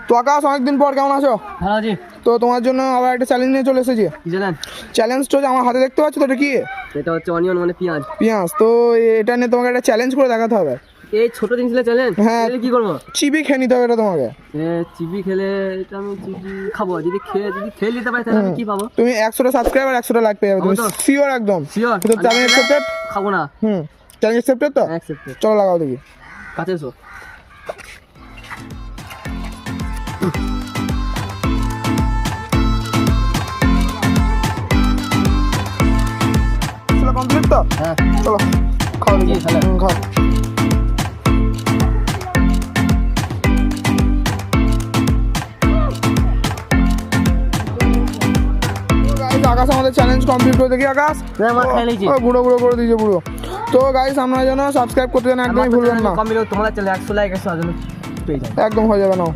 তো আকাশ অনেকদিন পর কেমন আছো? ভালো আছি। তো তোমার জন্য আবার একটা চ্যালেঞ্জ নিয়ে চলে এসেছি। কি জানেন? চ্যালেঞ্জটা হচ্ছে আমার হাতে দেখতে পাচ্ছ তো, এটা কি? এটা হচ্ছে অনিয়ন মানে পেঁয়াজ। পেঁয়াজ। তো এটা নিয়ে তোমাকে একটা চ্যালেঞ্জ করে দেখাতে হবে। এই ছোট জিনিসগুলো চ্যালেঞ্জ? হ্যাঁ। কি করবো? চিবি খেয়ে নিতে হবে এটা তোমাকে। চিবি খেলে এটা আমি চিবি খাবো, যদি খেয়ে নিতে পারি তাহলে আমি কি পাবো? তুমি 100টা সাবস্ক্রাইবার 100টা লাইক পেয়ে যাবে। তুমি তো? শিওর? একদম শিওর? তো চ্যালেঞ্জ অ্যাকসেপ্টেড? খাবো না। চ্যালেঞ্জ অ্যাকসেপ্টেড তো? অ্যাকসেপ্টেড। চলো লাগাও দেখি। কাছে এসো। চলো কমপ্লিট তো? হ্যাঁ। চলো খাও দেখি। কি খেলে? খাও। আকাশ আমাদের চ্যালেঞ্জ কমপ্লিট করে দেখি। আকাশ বুড়ো বুড়ো করে দিয়েছে পুরো। তো গাইস আমরা যেন সাবস্ক্রাইব করতে যেন একদমই ভুলবেন না। তোমরা চলে 100 লাইক 100 পেয়ে যাবে। একদম হয়ে যাবে না।